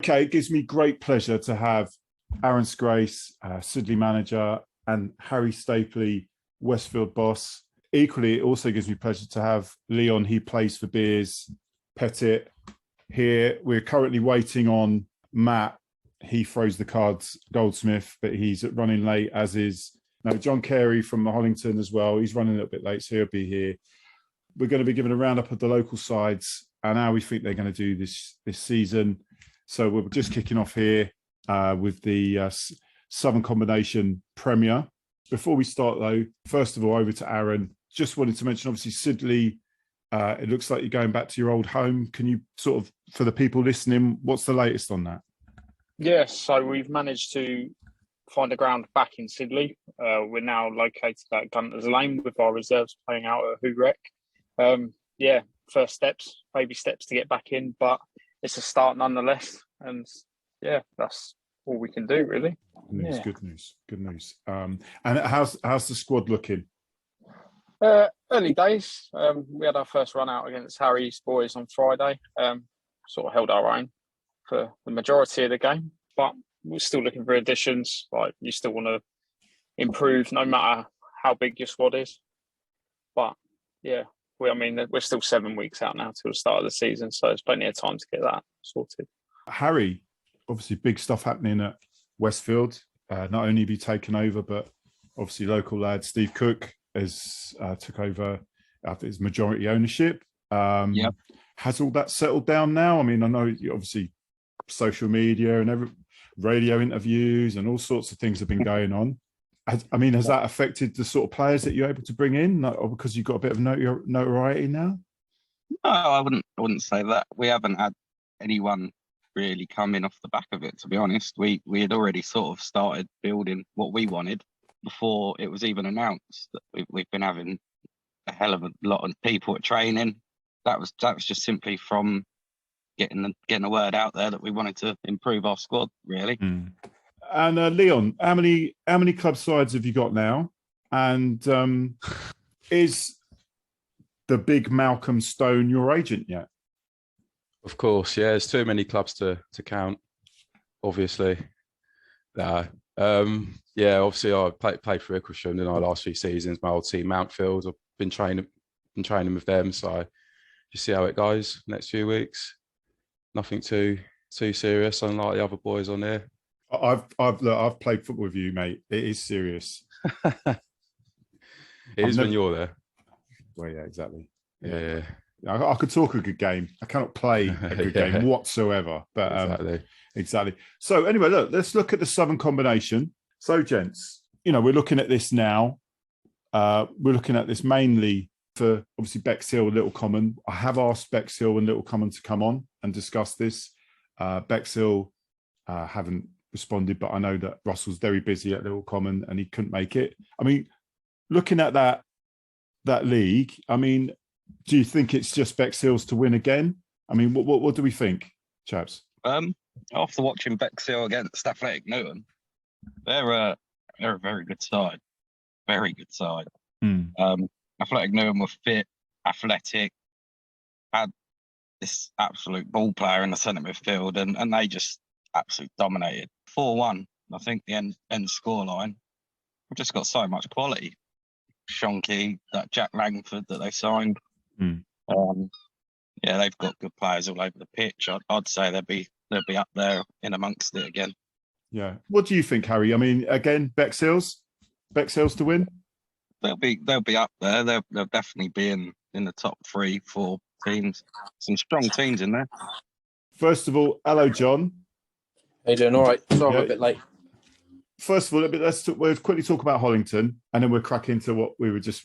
Okay, it gives me great pleasure to have Aaron Scrace, SIDLEY manager, and Harry Stapley, Westfield boss. Equally, it also gives me pleasure to have Leon, he plays for Beers, Pettit here. We're currently waiting on Matt. He throws the cards, Goldsmith, but he's running late, as is John Carey from Hollington as well. He's running a little bit late, so he'll be here. We're going to be giving a roundup of the local sides and how we think they're going to do this season. So we're just kicking off here with the Southern Combination Premier. Before we start, though, first of all, over to Aaron. Just wanted to mention, obviously, SIDLEY, it looks like you're going back to your old home. Can you sort of, for the people listening, what's the latest on that? Yes, so we've managed to find a ground back in SIDLEY. We're now located at Gunter's Lane with our reserves playing out at Who Rec. First steps, baby steps to get back in, but it's a start nonetheless. And yeah, that's all we can do, really. Good news. And how's the squad looking? Early days. We had our first run out against Harry's boys on Friday. Sort of held our own for the majority of the game, but we're still looking for additions. Like, you still want to improve no matter how big your squad is. But yeah, we're still 7 weeks out now till the start of the season, so there's plenty of time to get that sorted. Harry, obviously big stuff happening at Westfield. Not only be taken over, but obviously local lad Steve Cook has took over his majority ownership. Has all that settled down now? I mean, I know obviously social media and radio interviews and all sorts of things have been going on. Has that affected the sort of players that you're able to bring in, or because you've got a bit of notoriety now? No, I wouldn't say that. We haven't had anyone really come in off the back of it, to be honest. We had already sort of started building what we wanted before it was even announced. That we've been having a hell of a lot of people at training. That was just simply from getting the word out there that we wanted to improve our squad, really. And Leon, how many club sides have you got now? And is the big Malcolm Stone your agent yet? Of course, yeah. There's too many clubs to count, obviously. Obviously I played for ICKLESHAM in our last few seasons. My old team, Mountfield. I've been training with them, so just see how it goes next few weeks. Nothing too serious, unlike the other boys on here. I've played football with you, mate. It is serious. It is when you're there. Well, yeah, exactly. Yeah. I could talk a good game. I cannot play a good game whatsoever. But exactly. So anyway, let's look at the Southern Combination. So, gents, we're looking at this now. We're looking at this mainly for obviously Bexhill, Little Common. I have asked Bexhill and Little Common to come on and discuss this. Bexhill haven't responded, but I know that Russell's very busy at Little Common and he couldn't make it. I mean, looking at that league, do you think it's just Bexhill's to win again? I mean, what do we think, chaps? After watching Bexhill against Athletic Newton, they're a very good side. Very good side. Athletic Newton were fit, athletic, had this absolute ball player in the centre midfield, and they just absolutely dominated. 4-1, I think, the end scoreline. We've just got so much quality. Shonky, that Jack Langford that they signed. They've got good players all over the pitch. I'd say they'll be up there in amongst it again. Yeah. What do you think, Harry? I mean, again, Bexhill's to win? They'll be up there. They'll definitely be in the top 3-4 teams. Some strong teams in there. First of all, hello, John. How you doing? All right. Sorry, I'm a bit late. First of all, we'll quickly talk about Hollington, and then we'll crack into what we were just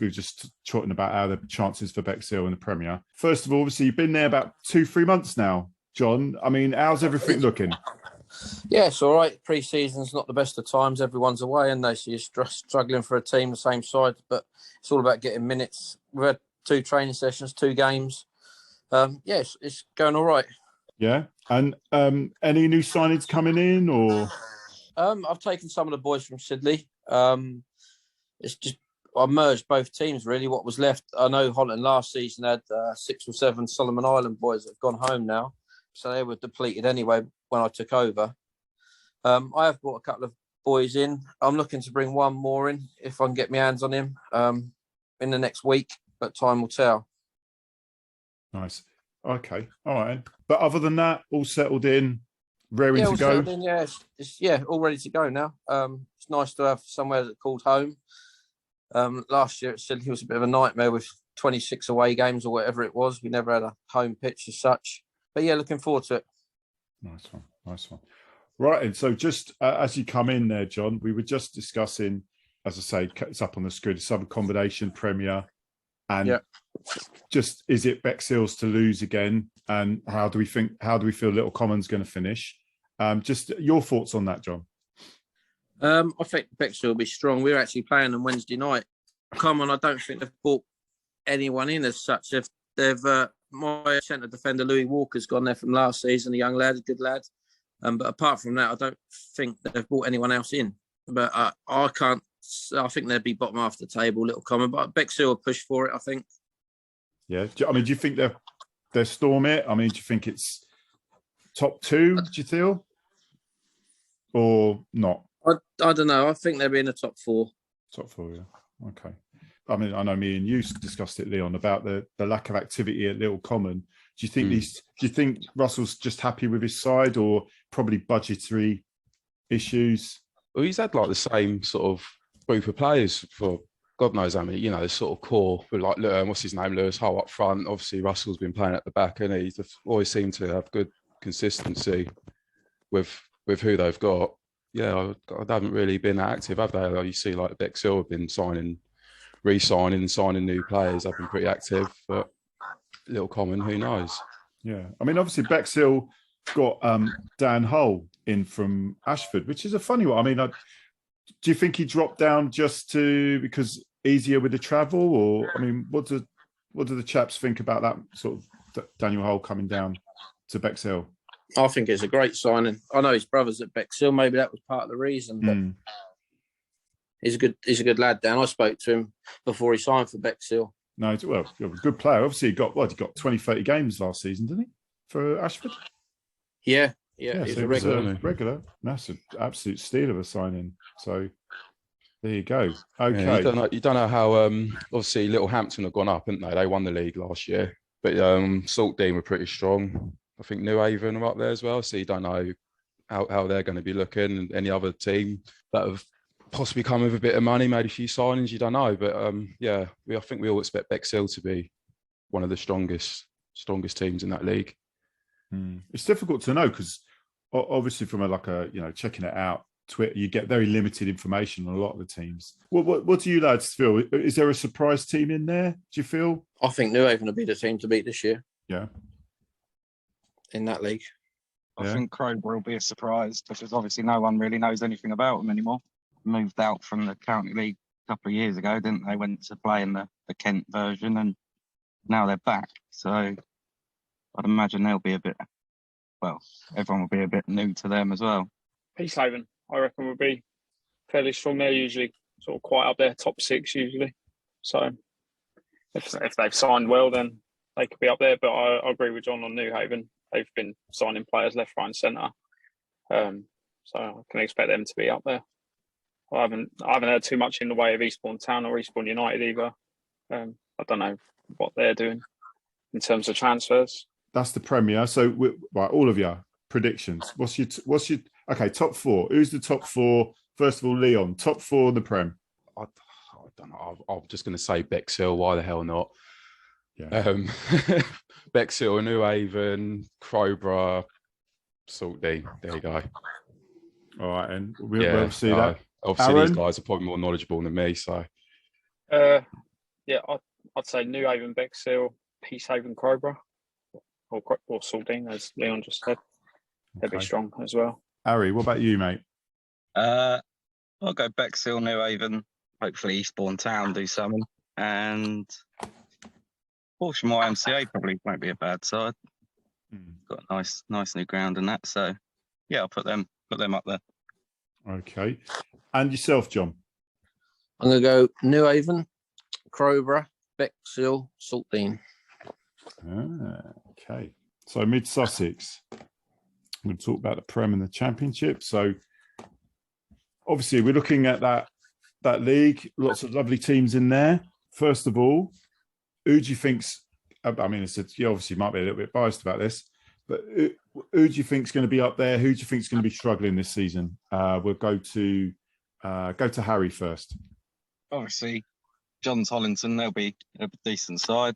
talking about, how the chances for Bexhill in the Premier. First of all, obviously, you've been there about 2-3 months now, John. I mean, how's everything looking? Yeah, it's all right. Pre-season's not the best of times. Everyone's away, and so you're struggling for a team the same side, but it's all about getting minutes. We've had 2 training sessions, 2 games. It's going all right. Yeah, and any new signings coming in, or? I've taken some of the boys from SIDLEY. It's just I merged both teams really. What was left, I know Hollington last season had 6 or 7 Solomon Island boys that have gone home now. so they were depleted anyway when I took over. I have brought a couple of boys in. I'm looking to bring one more in if I can get my hands on him in the next week, but time will tell. Nice. Okay. All right. But other than that, all settled in, raring to go? In, yeah, it's all ready to go now. It's nice to have somewhere that's called home. Last year, it was a bit of a nightmare with 26 away games or whatever it was. We never had a home pitch as such. But yeah, looking forward to it. Nice one. Nice one. Right. And so just as you come in there, John, we were just discussing, as I say, it's up on the screen, Southern Combination Premier. And just, is it Bexhill's to lose again? And how do we feel Little Common's going to finish? Just your thoughts on that, John. I think Bexhill will be strong. We're actually playing them Wednesday night. Common, I don't think they've brought anyone in as such. They've my centre defender Louis Walker's gone there from last season, a young lad, a good lad. But apart from that, I don't think they've brought anyone else in. But I think they'd be bottom half the table, Little Common. But Bexhill will push for it, I think. Yeah. I mean, do you think they'll storm it? I mean, do you think it's top two, do you feel? Or not? I don't know. I think they'll be in the top four. Top four, yeah. Okay. I mean, I know me and you discussed it, Leon, about the lack of activity at Little Common. Do you think do you think Russell's just happy with his side, or probably budgetary issues? Well, he's had like the same sort of group of players for God knows how many, you know, the sort of core with like what's his name, Lewis Hull up front. Obviously, Russell's been playing at the back, and he's always seemed to have good consistency with who they've got. Yeah, I haven't really been active, have they? Like you see, like Bexhill have been re-signing and signing new players. I've been pretty active, but Little Common, who knows? Yeah, I mean, obviously Bexhill got Dan Hull in from Ashford, which is a funny one. I mean, do you think he dropped down just because easier with the travel, or I mean, what do the chaps think about that sort of Daniel Hull coming down to Bexhill? I think it's a great signing. I know his brother's at Bexhill. Maybe that was part of the reason. But he's a good lad, Dan. I spoke to him before he signed for Bexhill. No, well, a good player. Obviously, he got 20-30 games last season, didn't he, for Ashford? Yeah, he's so a regular. That's an absolute steal of a signing. So there you go. Okay, yeah, you don't know how. Obviously, Littlehampton have gone up, haven't they? They won the league last year, but Saltdean were pretty strong. I think New Haven are up there as well. So you don't know how they're going to be looking. And any other team that have possibly come with a bit of money, made a few signings, you don't know. But I think we all expect Bexhill to be one of the strongest teams in that league. It's difficult to know because obviously from checking it out, Twitter, you get very limited information on a lot of the teams. What do you lads feel? Is there a surprise team in there? Do you feel? I think New Haven will be the team to beat this year. Yeah. In that league. I think Crowborough will be a surprise because obviously no one really knows anything about them anymore. Moved out from the county league a couple of years ago, didn't they? Went to play in the Kent version, and now they're back. So I'd imagine they'll be everyone will be a bit new to them as well. Peacehaven, I reckon, will be fairly strong. They're usually sort of quite up there, top six usually. So if they've signed well, then they could be up there. But I agree with John on New Haven. They've been signing players left, right, and centre. So I can expect them to be up there. I haven't heard too much in the way of Eastbourne Town or Eastbourne United either. I don't know what they're doing in terms of transfers. That's the Premier. So, right, all of you predictions. What's your top four? Who's the top four? First of all, Leon, top four in the Prem. I don't know. I'm just going to say Bexhill. Why the hell not? Yeah. Bexhill, New Haven, Crowborough, Saltdean. There you go. All right, and we'll see that. Obviously, Aaron? these guys are probably more knowledgeable than me. So, I'd say New Haven, Bexhill, Peacehaven, Crowborough, or Saltdean, as Leon just said. They'll be strong as well. Harry, what about you, mate? I'll go Bexhill, New Haven. Hopefully, Eastbourne Town do something, and Horsham YMCA probably won't be a bad side. Got a nice new ground and that. So, yeah, I'll put them up there. Okay, and yourself, John? I'm going to go New Haven, Crowborough, Bexhill, Saltdean. Okay. So mid Sussex. I'm going to talk about the Prem and the Championship. So obviously we're looking at that league. Lots of lovely teams in there. First of all, who do you think's? I mean, you obviously might be a little bit biased about this, but who do you think's going to be up there? Who do you think's going to be struggling this season? We'll go to Harry first. Obviously, John's Hollington. They'll be a decent side.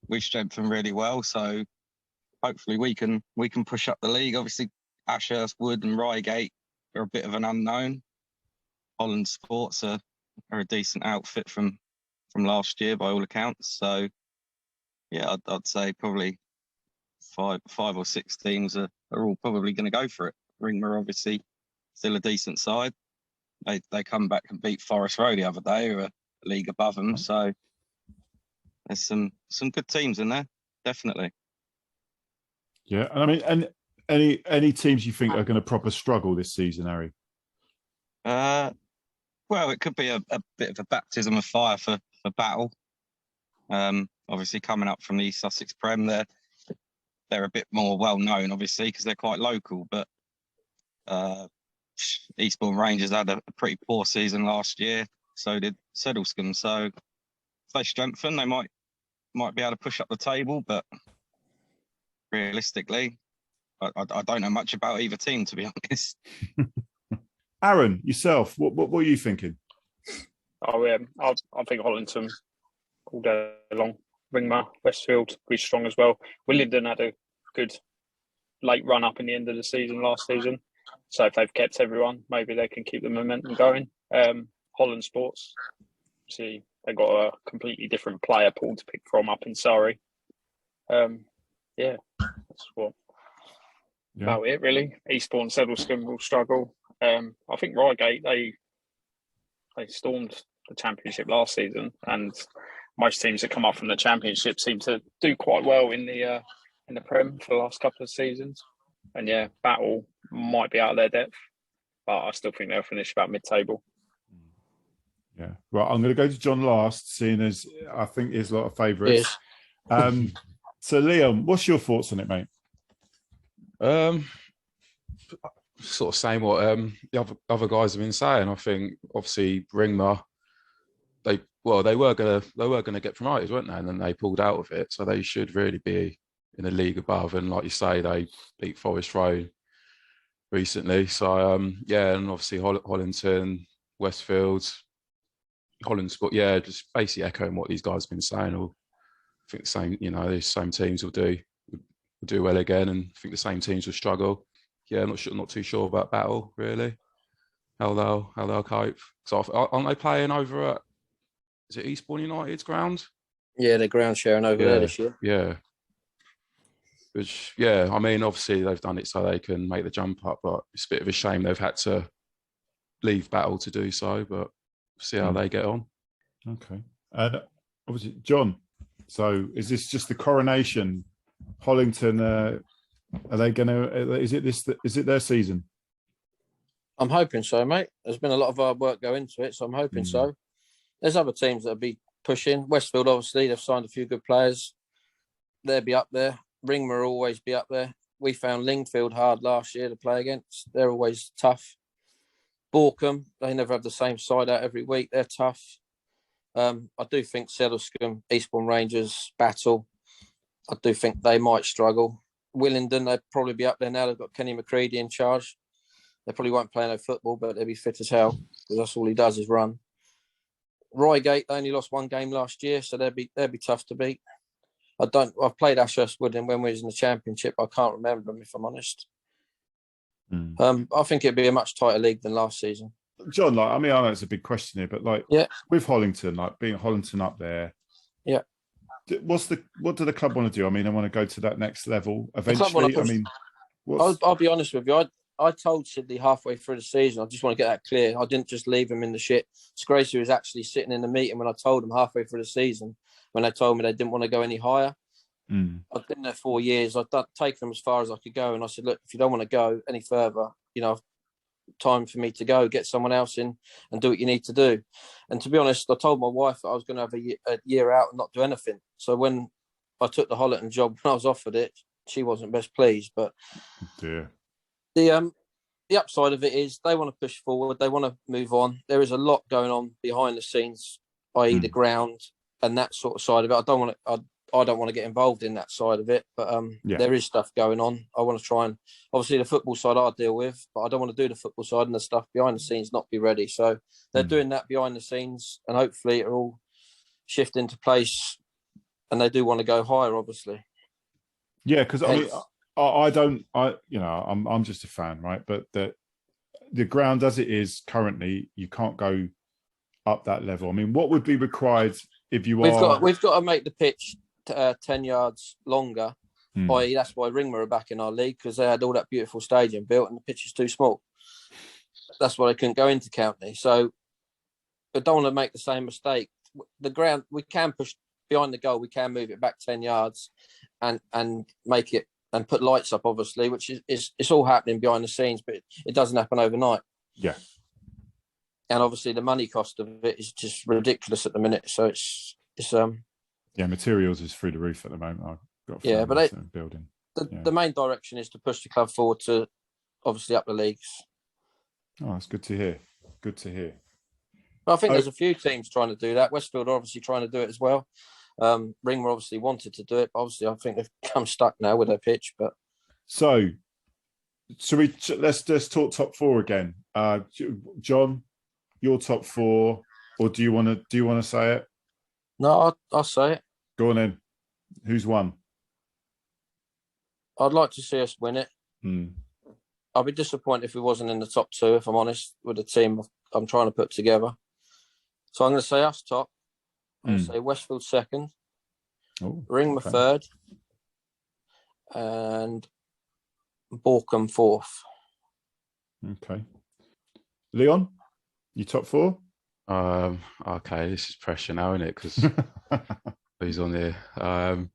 We strengthen really well, so hopefully we can push up the league. Obviously, Ashurst, Wood, and Reigate are a bit of an unknown. Holland Sports are a decent outfit from last year by all accounts. So yeah, I'd say probably five or six teams are all probably going to go for it. Ringmer obviously still a decent side. They come back and beat Forest Row the other day, who are a league above them. So there's some good teams in there, definitely. Yeah, I mean, and any teams you think are going to proper struggle this season, Harry? Well, it could be a bit of a baptism of fire for Battle. Obviously, coming up from the East Sussex Prem, they're a bit more well known, obviously, because they're quite local. But Eastbourne Rangers had a pretty poor season last year. So did Sedlescombe. So if they strengthen, they might be able to push up the table. But realistically, I don't know much about either team, to be honest. Aaron, yourself, what were you thinking? Oh yeah, I think Hollington all day long. Ringmer, Westfield, be strong as well. Willingdon had a good late run up in the end of the season last season. So if they've kept everyone, maybe they can keep the momentum going. Holland Sports, see, they got a completely different player pool to pick from up in Surrey. Yeah, that's about it really. Eastbourne, Sedlescombe will struggle. I think Reigate, they stormed the Championship last season, and most teams that come up from the Championship seem to do quite well in the Prem for the last couple of seasons. And yeah, Battle might be out of their depth, but I still think they'll finish about mid-table. Yeah, right. I'm going to go to John last, seeing as I think there's a lot of favourites. Yes. So Liam, what's your thoughts on it, mate? Sort of saying what the other guys have been saying. I think obviously Ringmer, they were gonna get promoted, weren't they? And then they pulled out of it, so they should really be in the league above. And like you say, they beat Forest Row recently. So yeah, and obviously Hollington, Westfield, Holland Sport. Yeah, just basically echoing what these guys have been saying. I think the same, these same teams will do well again, and I think the same teams will struggle. Yeah, not too sure about Battle really. How they'll cope. So aren't they playing over at, is it Eastbourne United's ground? Yeah, they're ground sharing over there this year. Yeah. Which I mean, obviously they've done it so they can make the jump up, but it's a bit of a shame they've had to leave Battle to do so. But see how they get on. Okay, and obviously John. So is this just the coronation? Hollington. Are they going to? Is it their season? I'm hoping so, mate. There's been a lot of hard work go into it, so I'm hoping so. There's other teams that'll be pushing. Westfield, obviously, they've signed a few good players. They'll be up there. Ringmer will always be up there. We found Lingfield hard last year to play against. They're always tough. Borkham, they never have the same side out every week. They're tough. I do think Sedlescombe, Eastbourne Rangers, Battle, I do think they might struggle. Willingdon, they'd probably be up there now. They've got Kenny McCready in charge. They probably won't play no football, but they'll be fit as hell because that's all he does is run. Reigate, they only lost one game last year, so they'll be tough to beat. I've played Ashurst with him when we was in the Championship. I can't remember him, if I'm honest. I think it'd be a much tighter league than last season. John, I know it's a big question here, but with Hollington, being Hollington up there, what do the club want to do? I mean, they want to go to that next level eventually. I'll be honest with you. I told Sidley halfway through the season, I just want to get that clear. I didn't just leave him in the shit. Scrace was actually sitting in the meeting when I told him halfway through the season, when they told me they didn't want to go any higher. I've been there 4 years. I've taken them as far as I could go. And I said, look, if you don't want to go any further, time for me to go, get someone else in and do what you need to do. And to be honest, I told my wife that I was going to have a year out and not do anything. So when I took the Hollington job, when I was offered it, she wasn't best pleased. But dear. The upside of it is they want to push forward. They want to move on. There is a lot going on behind the scenes, i.e. the ground and that sort of side of it. I don't want to get involved in that side of it, but there is stuff going on. I want to try and, obviously the football side I deal with, but I don't want to do the football side and the stuff behind the scenes not be ready. So they're doing that behind the scenes, and hopefully it'll all shift into place, and they do want to go higher, obviously. Yeah, because I'm just a fan, right? But the ground as it is currently, you can't go up that level. I mean, what would be required if you We've got to make the pitch 10 yards longer, i.e. that's why Ringmer are back in our league, because they had all that beautiful stadium built and the pitch is too small. That's why they couldn't go into County. So I don't want to make the same mistake. The ground, we can push behind the goal, we can move it back 10 yards and make it, and put lights up, obviously, which is it's all happening behind the scenes, but it doesn't happen overnight. Yeah. And obviously the money cost of it is just ridiculous at the minute. So it's materials is through the roof at the moment. I've got but building. The main direction is to push the club forward to obviously up the leagues. Oh, that's good to hear. Good to hear. Well, I think there's a few teams trying to do that. Westfield are obviously trying to do it as well. Ringmer obviously wanted to do it, but obviously I think they've become stuck now with their pitch. But so let's talk top four again. John, your top four, or do you want to say it? No, I'll say it. Go on then. Who's won? I'd like to see us win it. I'll be disappointed if we wasn't in the top two, if I'm honest, with the team I'm trying to put together. So I'm going to say us top. I'm going to say Westfield second, Ringmer third, and Borkham fourth. Okay. Leon, you top four? Okay, this is pressure now, isn't it? Because who's on here? Don't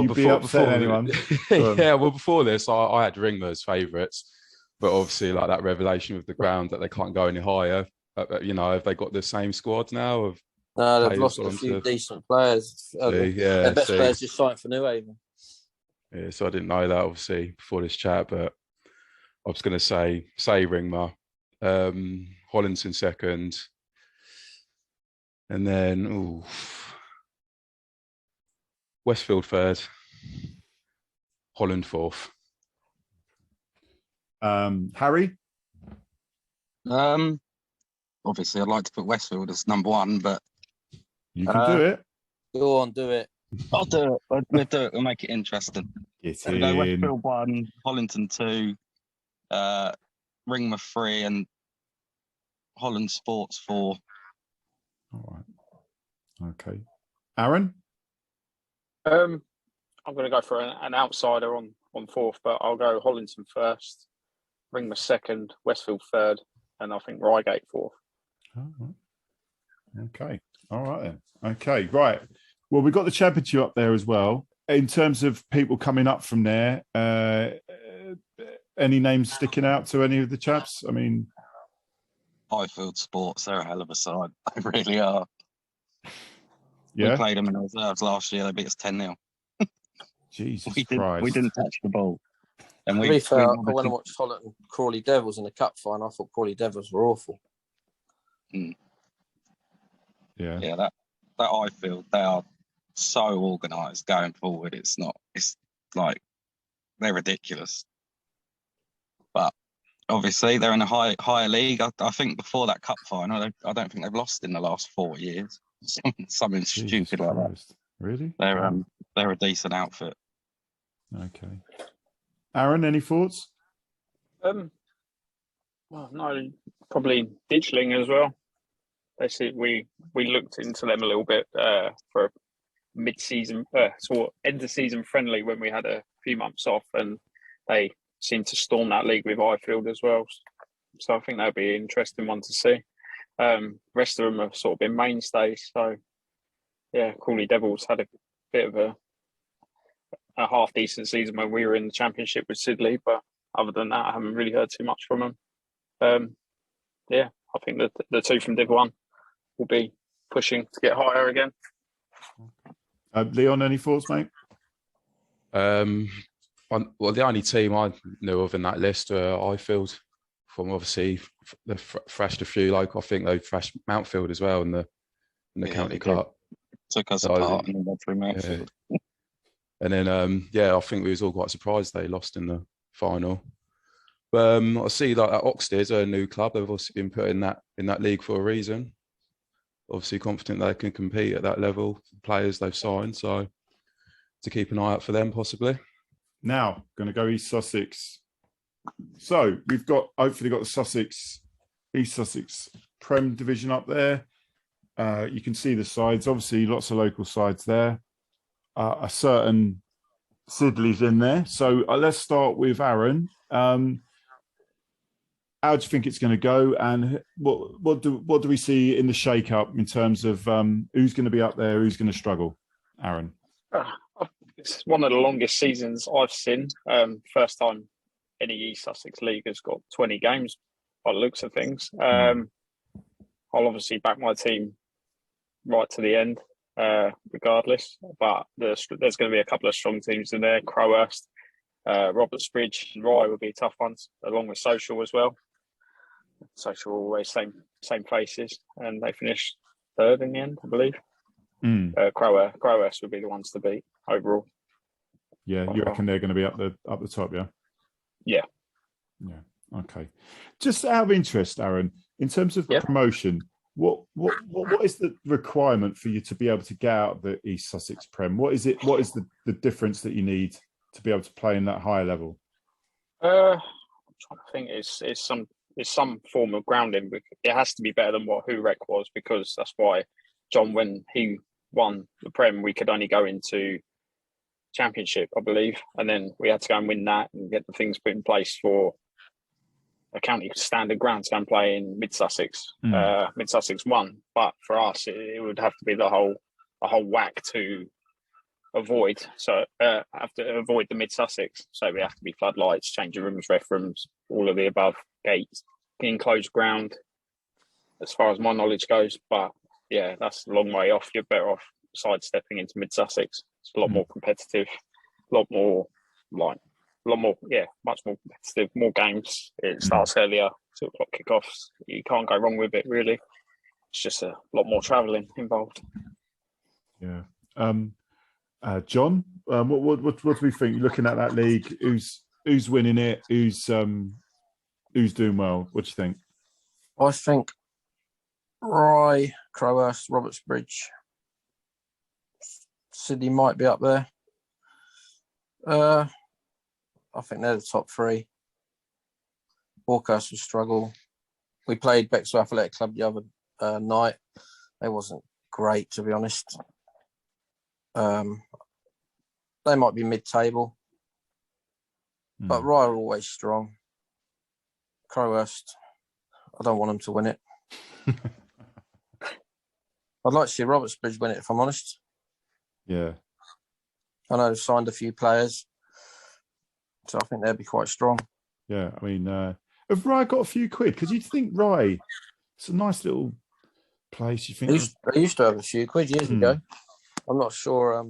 you be upset anyone. Yeah, well, before this, I had Ringmer as favourites, but obviously, like that revelation with the ground that they can't go any higher. Have they got the same squad now? No, they've lost a few decent players. Their best players just signed for New Haven. Yeah, so I didn't know that obviously before this chat, but I was going to say Ringmer, HOLLINGTON second, and then Westfield third, Holland fourth. Harry? Obviously, I'd like to put Westfield as number one, but you can do it. Go on, do it. I'll do it. We'll do it. We'll make it interesting. We'll go Westfield 1, HOLLINGTON 2, Ringmer 3, and Holland Sports 4. All right. Okay. Aaron? I'm going to go for an outsider on fourth, but I'll go HOLLINGTON first, Ringmer second, Westfield third, and I think Reigate fourth. Oh, okay. All right then. Okay. Right. Well, we've got the championship up there as well. In terms of people coming up from there, any names sticking out to any of the chaps? I mean, Highfield Sports, they're a hell of a side. They really are. Yeah. We played them in the reserves last year. They beat us 10-0. Jesus Christ. We didn't touch the ball. And to be fair, when I watched Holland and Crawley Devils in the cup final, I thought Crawley Devils were awful. Yeah. Yeah, that Highfield, they are so organised going forward. It's like they're ridiculous. But obviously they're in a higher league. I think before that cup final, I don't think they've lost in the last 4 years. Something stupid like that. Really? They're a decent outfit. Okay. Aaron, any thoughts? Well, no, probably Ditchling as well. Basically, we looked into them a little bit for a mid-season, sort of end-of-season friendly when we had a few months off, and they seemed to storm that league with Highfield as well. So I think that'd be an interesting one to see. Rest of them have sort of been mainstays. So yeah, Crawley Devils had a bit of a half decent season when we were in the championship with SIDLEY, but other than that, I haven't really heard too much from them. Yeah, I think that the two from Div 1 will be pushing to get higher again. Leon, any thoughts, mate? Well, the only team I knew of in that list are Highfield. From obviously they've thrashed a few. Like I think they thrashed Mountfield as well in the County Cup. Took us apart and went through Mountfield. Yeah. And then I think we was all quite surprised they lost in the final. I see like at Oxted, a new club. They've obviously been put in that league for a reason. Obviously confident they can compete at that level. Players they've signed, so to keep an eye out for them possibly. Now going to go East Sussex. So we've hopefully got the East Sussex Prem division up there. You can see the sides. Obviously, lots of local sides there. A certain SIDLEY's in there. So let's start with Aaron. How do you think it's going to go, and what do we see in the shake-up in terms of who's going to be up there, who's going to struggle? Aaron, it's one of the longest seasons I've seen. First time any East Sussex league has got 20 games by the looks of things. I'll obviously back my team right to the end, regardless. But there's going to be a couple of strong teams in there. Crowhurst, Robertsbridge, and Rye will be tough ones, along with Social as well. Social always same faces, and they finished third in the end, I believe. Crowhurst would be the ones to beat overall. Yeah, you reckon they're going to be up the top? Yeah. Okay. Just out of interest, Aaron, in terms of promotion, what is the requirement for you to be able to get out of the East Sussex Prem? What is it? What is the difference that you need to be able to play in that higher level? I'm trying to think. It's some form of grounding. It has to be better than what HUREC was, because that's why John, when he won the Prem, we could only go into Championship, I believe, and then we had to go and win that and get the things put in place for a county standard ground to go and play in Mid Sussex. Mid Sussex won, but for us, it would have to be the whole whack to avoid. So have to avoid the Mid Sussex. So we have to be floodlights, changing rooms, ref rooms, all of the above, gates, enclosed ground, as far as my knowledge goes. But yeah, that's a long way off. You're better off sidestepping into Mid Sussex. It's a lot more competitive, much more competitive, more games. It starts earlier, 2 o'clock kickoffs. You can't go wrong with it, really. It's just a lot more travelling involved. Yeah. John, what do we think? Looking at that league, who's winning it? Who's doing well? What do you think? I think Rye, Crowhurst, Robertsbridge, Sydney might be up there. I think they're the top 3. Hawkhurst will struggle. We played Bexhill Athletic Club the other night. They wasn't great, to be honest. They might be mid-table. But Rye are always strong. Crowhurst, I don't want them to win it. I'd like to see Robertsbridge win it, if I'm honest. Yeah. I know they've signed a few players, so I think they'll be quite strong. Yeah, I mean, have Rye got a few quid? Because you'd think Rye, it's a nice little place. You think they used to have a few quid years ago. I'm not sure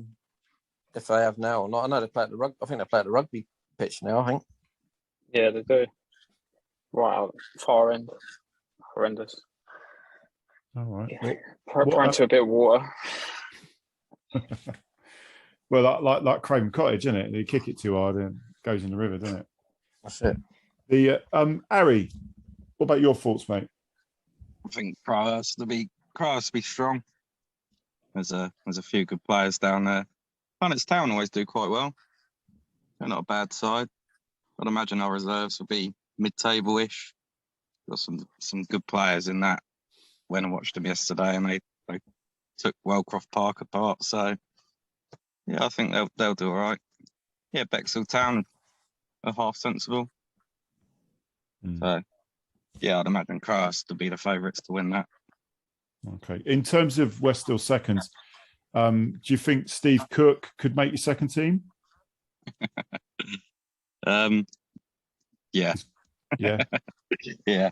if they have now or not. I know they play at the rugby. I think they play at the rugby pitch now. I think. Yeah, they do. Right out far end, horrendous. All right. Yeah. Prone to a bit of water. Well, like Craven Cottage, isn't it? You kick it too hard and it goes in the river, doesn't it? That's it. The Harry, what about your thoughts, mate? I think Crowhurst to be strong. There's a few good players down there. Planets Town always do quite well. They're not a bad side. I'd imagine our reserves will be mid-table-ish. Got some good players in that. When I watched them yesterday, and they took Wellcroft Park apart. So yeah, I think they'll do all right. Yeah, Bexhill Town are half sensible. So yeah, I'd imagine Crowhurst to be the favourites to win that. Okay. In terms of Westfield seconds, do you think Steve Cook could make your second team? Yeah. Yeah. Yeah.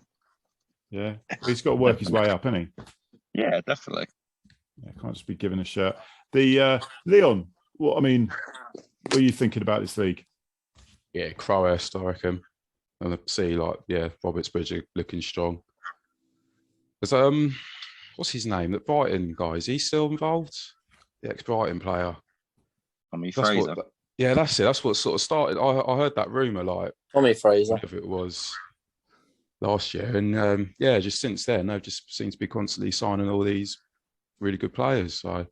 Yeah. He's got to work his way up, hasn't he? Yeah, definitely. Yeah, can't just be given a shirt. The Leon, well, I mean, are you thinking about this league? Yeah, Crowhurst, I reckon. And I see, Robertsbridge are looking strong. Because, what's his name? That Brighton guy, is he still involved? The ex-Brighton player. Tommy Fraser. That's it. That's what sort of started. I heard that rumour, Tommy Fraser. Whatever it was last year. And, just since then, they've just seemed to be constantly signing all these really good players. So,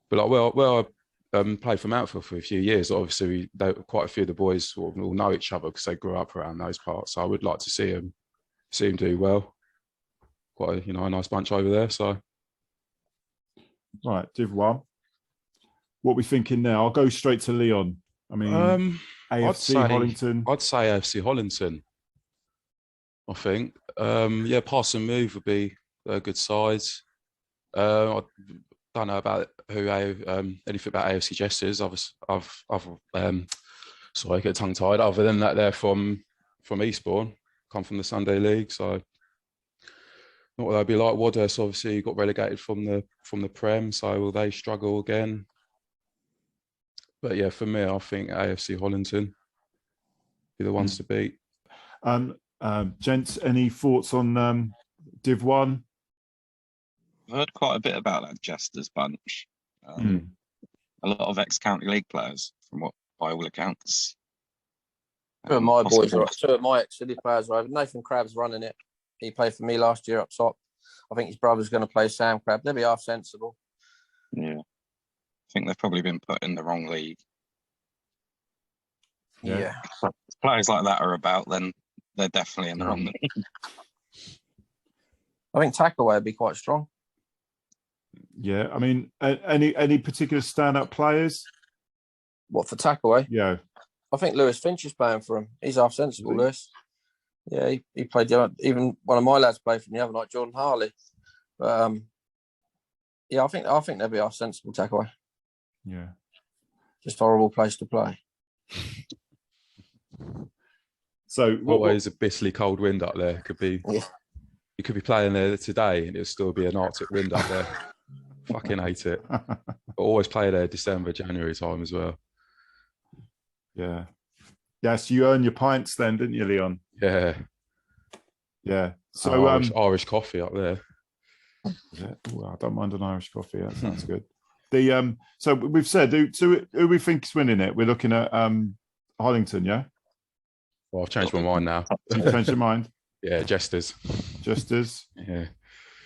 but I played for Mountfield for a few years. Obviously, quite a few of the boys all know each other because they grew up around those parts. So I would like to see them do well. Quite a nice bunch over there. So, right, Div 1. What are we thinking now? I'll go straight to Leon. I mean, AFC Hollington. I'd say AFC Hollington. I think. Pass and move would be a good size. I don't know about anything about AFC Jesters. I get tongue tied. Other than that, they're from Eastbourne, come from the Sunday League. So, not what they'd be like. Wadhurst obviously got relegated from the Prem. So will they struggle again? But yeah, for me, I think AFC Hollington be the ones to beat. Gents, any thoughts on Div 1? I've heard quite a bit about that Jesters bunch. A lot of ex-county league players, by all accounts. Two of my ex-City players are over. Nathan Crabb's running it. He played for me last year up top. I think his brother's going to play Sam Crabb. They'll be half sensible. Yeah. I think they've probably been put in the wrong league. Yeah. If players like that are about, then they're definitely in the wrong league. I think Tackleway would be quite strong. Yeah, I mean, any particular stand-up players? What, for Tackleway? Yeah. I think Lewis Finch is playing for him. He's half sensible, Lewis. Yeah, he played. Even one of my lads played for him the other night, Jordan Harley. But I think they'll be half sensible, Tackleway. Yeah. Just horrible place to play. So always a bitterly cold wind up there. You could be playing there today and it'll still be an Arctic wind up there. Fucking hate it. But always play there December, January time as well. Yeah. Yes, you earn your pints then, didn't you, Leon? Yeah. Yeah. So Irish coffee up there. Ooh, I don't mind an Irish coffee. That sounds good. So we've said who we think is winning it. We're looking at Hollington, yeah? Well, I've changed my mind now. You've changed your mind? Yeah, Jesters. Yeah.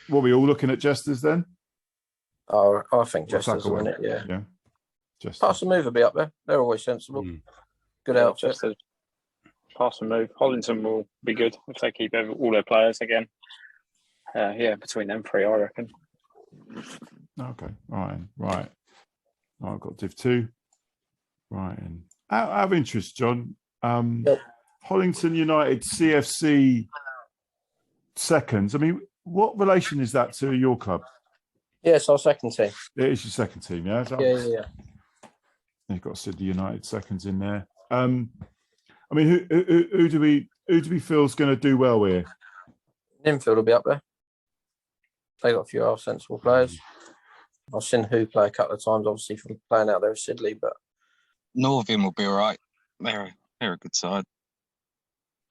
What are we all looking at Jesters then? Oh, I think Jesters will win it, yeah. Yeah. Jesters. Pass and move will be up there. They're always sensible. Good outfit. Pass and move. Hollington will be good if they keep all their players again. Between them three, I reckon. Okay. Right. I've got Div 2. Right. And out of interest, John, Hollington United CFC seconds. I mean, what relation is that to your club? Yeah, it's our second team. It is your second team, yeah? Yeah. You've got Sidley United seconds in there. I mean, who do we feel is going to do well here? Ninfield will be up there. They got a few sensible players. I've seen Who play a couple of times, obviously from playing out there with Sidley, but Northern will be all right. They're a good side.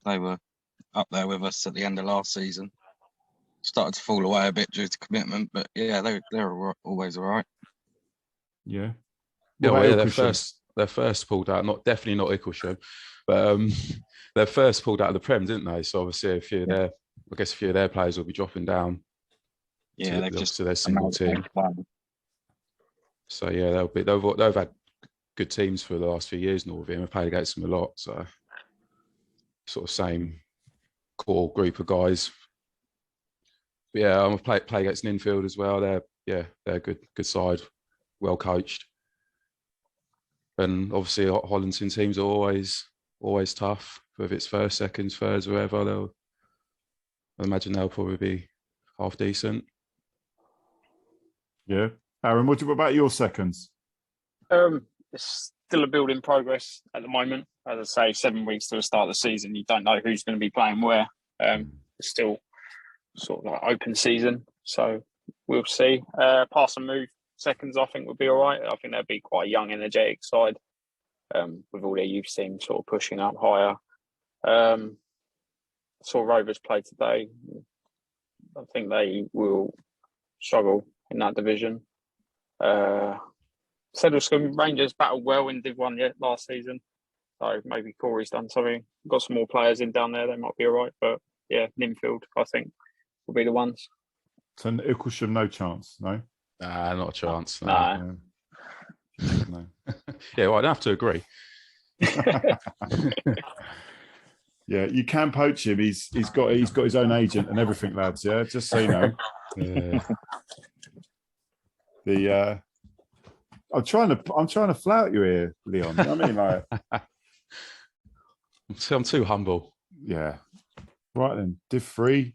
They were up there with us at the end of last season. Started to fall away a bit due to commitment, but yeah, they're always all right. Yeah. Their first pulled out, definitely not ICKLESHAM, but their first pulled out of the Prem, didn't they? So obviously a few of their players will be dropping down. Yeah, they've to their single team. So yeah, they've had good teams for the last few years. Northern, I've played against them a lot, so sort of same core group of guys. But yeah, I'm play against Ninfield as well. They're a good side, well coached, and obviously Hollington teams are always tough. Whether it's first, seconds, thirds, wherever, I imagine they'll probably be half decent. Yeah, Aaron, what about your seconds? It's still a build in progress at the moment. As I say, 7 weeks to the start of the season, you don't know who's going to be playing where. It's still sort of like open season, so we'll see. Pass and move seconds, I think, would be all right. I think they'll be quite a young, energetic side. with all their youth teams sort of pushing up higher. Saw Rovers play today. I think they will struggle in that division. Sedlescombe Rangers battled well in Div 1 last season. So maybe Corey's done something. Got some more players in down there. They might be all right. But yeah, Ninfield, I think, will be the ones. So ICKLESHAM, no chance, no? Nah, not a chance. No. No. Yeah, well, I'd have to agree. Yeah, you can poach him. He's got his own agent and everything, lads. Yeah, just so you know. I'm trying to flout you here, Leon. You know what I mean, like, I'm too humble. Yeah. Right then, Div 3.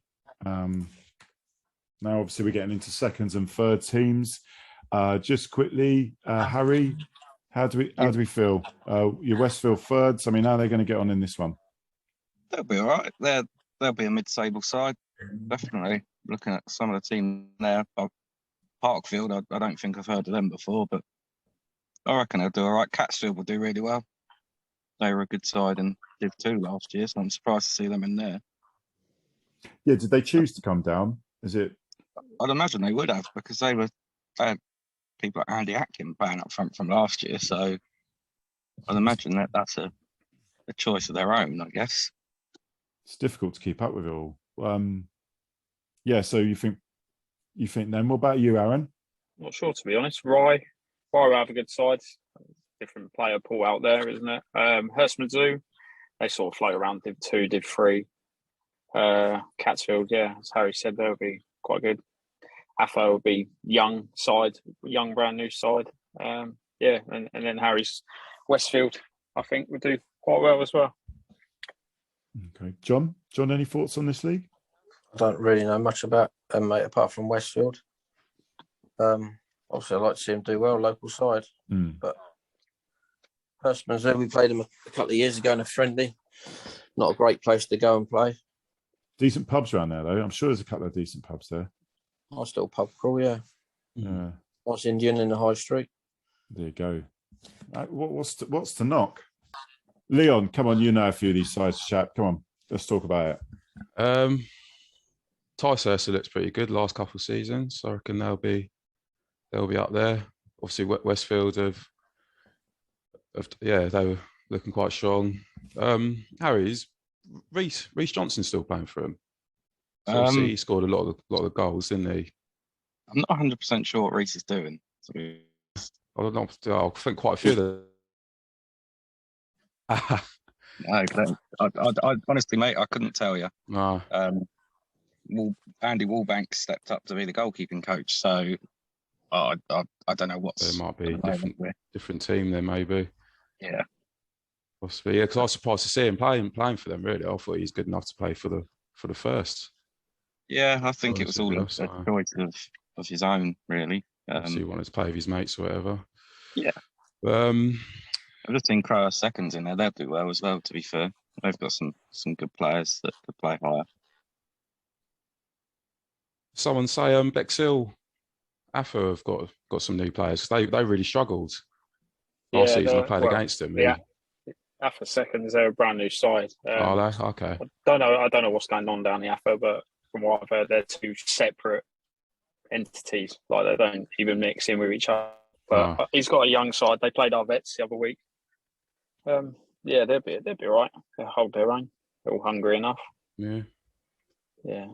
Now, obviously, we're getting into seconds and third teams. Just quickly, Harry, how do we feel? Your Westfield thirds. I mean, how are they going to get on in this one? They'll be all right. They'll be a mid-table side, definitely. Looking at some of the team there, Parkfield, I don't think I've heard of them before, but I reckon they'll do all right. Catsfield will do really well. They were a good side in Div 2 last year, so I'm surprised to see them in there. Yeah, did they choose to come down? Is it? I'd imagine they would have, because they had people like Andy Atkin playing up front from last year, so I'd imagine that's a choice of their own, I guess. It's difficult to keep up with it all. Yeah, so you think then? What about you, Aaron? Not sure, to be honest. Rye will have a good side. Different player pool out there, isn't it? Hurstman Zoo, they sort of float around Div 2, Div 3. Catsfield, yeah, as Harry said, they'll be quite good. AFO will be young brand new side. Yeah, and then Harry's Westfield, I think, would do quite well as well. Okay, John, any thoughts on this league? I don't really know much about them, mate, apart from Westfield. Obviously, I'd like to see them do well, local side. But Hurstman Zoo, we played them a couple of years ago in a friendly. Not a great place to go and play. Decent pubs around there, though. I'm sure there's a couple of decent pubs there. Nice little pub crawl, yeah. Yeah. Nice Indian in the high street. There you go. What's to knock? Leon, come on, you know a few of these sides, chap. Come on, let's talk about it. Ticehurst looks pretty good last couple of seasons. So I reckon they'll be up there. Obviously, Westfield they were looking quite strong. Harry's Reece Johnson still playing for him. So he scored a lot of the goals, didn't he? I'm not 100% sure what Reece is doing. I don't know. I think quite a few of them. I honestly, mate, I couldn't tell you. No. Andy Wallbank stepped up to be the goalkeeping coach, so I don't know what's. There might be a different team there, maybe. Yeah. Possibly, yeah. Because I was surprised to see him playing for them. Really, I thought he's good enough to play for the first. Yeah, I think it was all a choice of his own, really. He wanted to play with his mates or whatever. Yeah. I've just seen Crower seconds in there. They'll do well as well, to be fair. They've got some good players that could play higher. Someone say Bexhill AFA have got some new players. They really struggled last season. I played against them. Yeah. AFA seconds, they're a brand new side. Are they? Okay. I don't know what's going on down the AFA, but from what I've heard, they're two separate entities. Like, they don't even mix in with each other. But he's got a young side. They played our vets the other week. Yeah, they'll be all right. They'll hold their own. They're all hungry enough. Yeah. Yeah.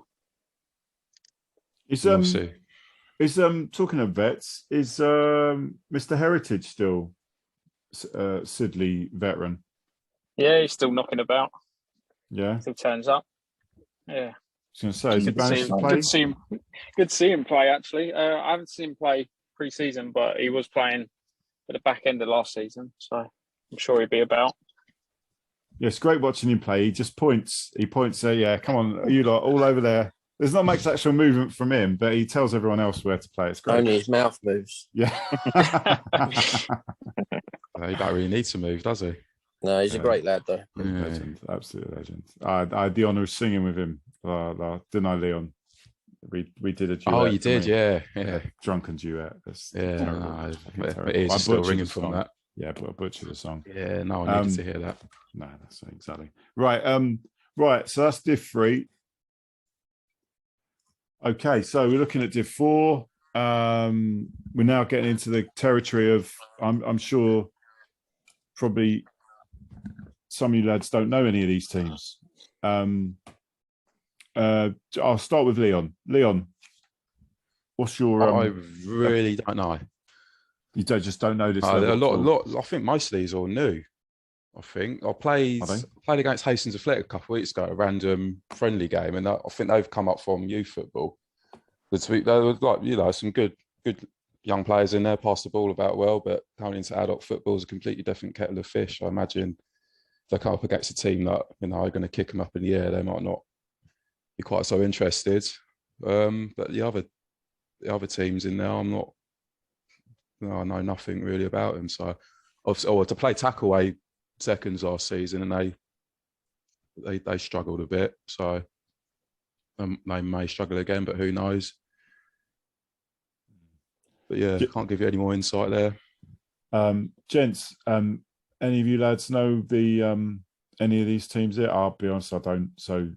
Is talking of vets, is Mr. Heritage still SIDLEY veteran? Yeah, he's still knocking about. Yeah. Still turns up. Yeah. I was going to say, has he managed to play? Good to see him play, actually. I haven't seen him play pre-season, but he was playing at the back end of last season, so I'm sure he'll be about. Yeah, it's great watching him play. He just points. He points there. Yeah, come on, you lot, all over there. There's not much actual movement from him, but he tells everyone else where to play. It's great. Only his mouth moves. Yeah. He don't really need to move, does he? No, he's a great lad, though. Yeah. Legend, absolute legend. I had the honour of singing with him, didn't I, Leon? We did a duet. Oh, you did, yeah. Drunken duet. But ears are still ringing from that. Yeah, but I butchered the song. Yeah, no one needed to hear that. No, that's exactly right. Right. So that's Div 3. Okay, so we're looking at Div 4. We're now getting into the territory of I'm sure probably some of you lads don't know any of these teams. I'll start with Leon. Leon, what's your? I really don't know. You just don't know this. A lot. I think most of these are new. I think I played against Hastings Athletic a couple of weeks ago, a random friendly game, and I think they've come up from youth football. There was some good young players in there, passed the ball about well, but coming into adult football is a completely different kettle of fish. I imagine if they come up against a team that are going to kick them up in the air, they might not be quite so interested. But the other teams in there, I know nothing really about them. So, to play Tackleway seconds last season, and they struggled a bit. So they may struggle again, but who knows? But yeah, can't give you any more insight there. Gents, any of you lads know the any of these teams there? I'll be honest, I don't. So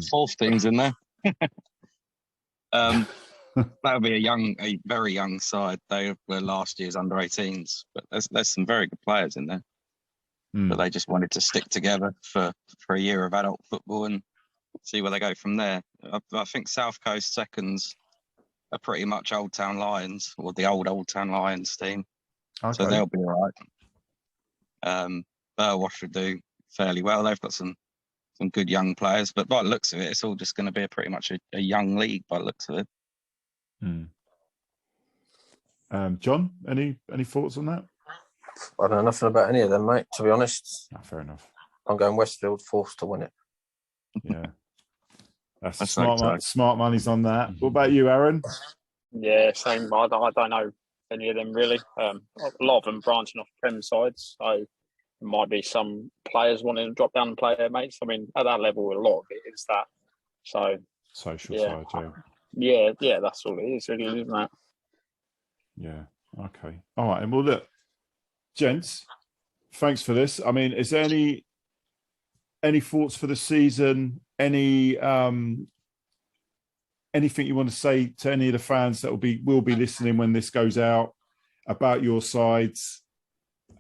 fourth teams in there. That would be a very young side. They were last year's under-18s, but there's some very good players in there. But they just wanted to stick together for a year of adult football and see where they go from there. I think South Coast seconds are pretty much Old Town Lions, or the Old Town Lions team. Okay. So they'll be all right. Burwash should do fairly well. They've got some good young players, but by the looks of it, it's all just going to be pretty much a young league by the looks of it. John, any thoughts on that? I don't know nothing about any of them, mate, to be honest. No, fair enough. I'm going Westfield, forced to win it. Yeah. That's smart money's on that. What about you, Aaron? Yeah, same. I don't know any of them really. A lot of them branching off Prem sides, so there might be some players wanting to drop down and play their mates. I mean, at that level, a lot of it is that. So social side, yeah, that's all it is, really, isn't it? Yeah. Okay. All right. And well, look, gents, thanks for this. I mean, is there any thoughts for the season? Anything you want to say to any of the fans that will be listening when this goes out about your sides,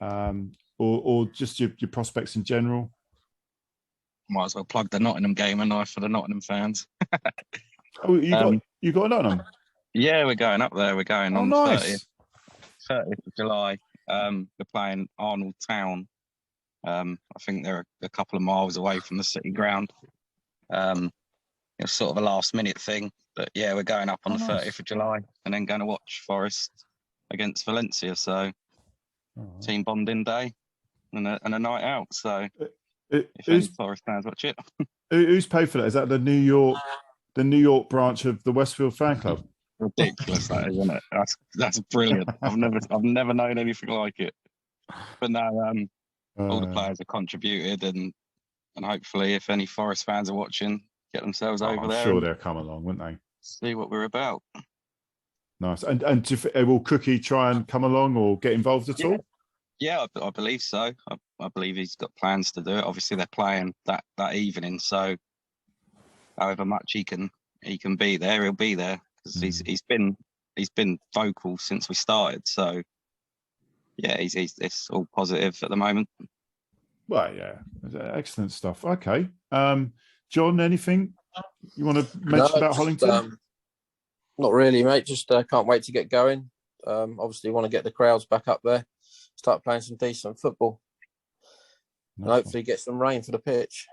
or just your prospects in general? Might as well plug the Nottingham game and for the Nottingham fans. Oh, you got Nottingham? Yeah, we're going up there. We're going on nice. 30th of July. We're playing Arnold Town. I think they're a couple of miles away from the city ground. It's sort of a last minute thing, but yeah, we're going up on the 30th of July and then going to watch Forest against Valencia. So team bonding day and a night out. So if any Forest fans watch it, who's paid for that? Is that the New York branch of the Westfield Fan Club? Ridiculous, that isn't it? That's brilliant. I've never known anything like it. But no, all the players have contributed, and hopefully, if any Forest fans are watching, get themselves over there. I'm sure they'll come along, wouldn't they? See what we're about. Nice. And will Cookie try and come along or get involved at all? Yeah, I believe so. I believe he's got plans to do it. Obviously, they're playing that evening, so however much he can be there, he'll be there, because he's been vocal since we started. So yeah, it's all positive at the moment. Well, yeah, excellent stuff. Okay, John, anything you want to mention about Hollington? Not really, mate. Just can't wait to get going. Obviously, want to get the crowds back up there, start playing some decent football, and hopefully get some rain for the pitch.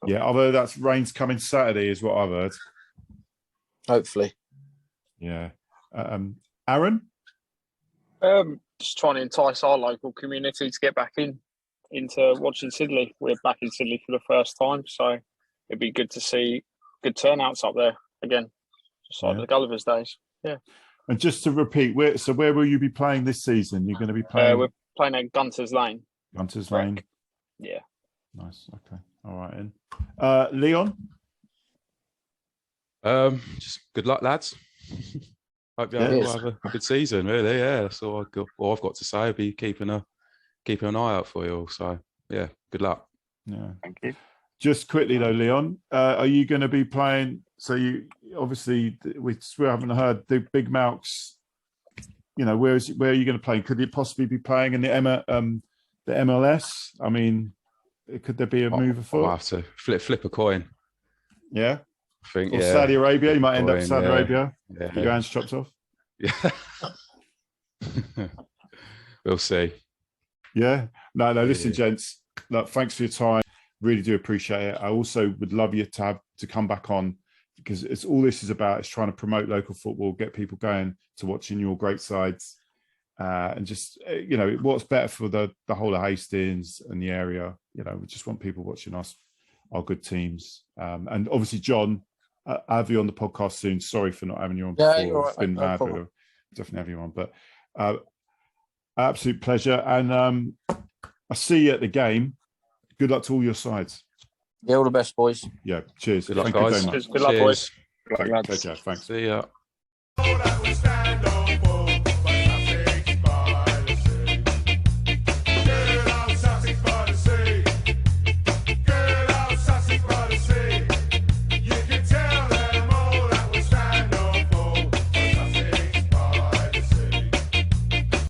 Yeah, I've heard that rain's coming Saturday, is what I've heard. Hopefully. Yeah. Aaron? Just trying to entice our local community to get back into watching Sidley. We're back in Sidley for the first time, so it'd be good to see good turnouts up there again, just like the Gulliver's days. Yeah. And just to repeat, where will you be playing this season? You're going to be playing? We're playing at Gunter's Lane. Gunter's Lane? Yeah. Nice. Okay. All right, then. Leon? Just good luck, lads. Hope you all have a good season. Really, yeah. That's all I've got to say. I'll be keeping an eye out for you all. So yeah, good luck. Yeah, thank you. Just quickly though, Leon, are you going to be playing? So you obviously we haven't heard the Big Malks. You know, where are you going to play? Could you possibly be playing in the MLS? I mean, could there be a move afoot? I'll have to flip a coin. Yeah, I think. Or Saudi Arabia. You might end up Coin, Saudi Arabia. Yeah. Get your hands chopped off. Yeah. We'll see. Yeah. No. Listen, gents. Look, thanks for your time. Really do appreciate it. I also would love you to come back on, because it's all this is about is trying to promote local football, get people going to watching your great sides, and just what's better for the whole of Hastings and the area. We just want people watching our good teams. And obviously, John, I'll have you on the podcast soon. Sorry for not having you on before. You're right, it's been no mad, but we'll definitely have you on. But absolute pleasure, and I'll see you at the game. Good luck to all your sides. Yeah, all the best, boys. Yeah, cheers. Good luck, Thank guys. you very much. Good luck, boys. Good luck, lads. Take care. Thanks. See ya.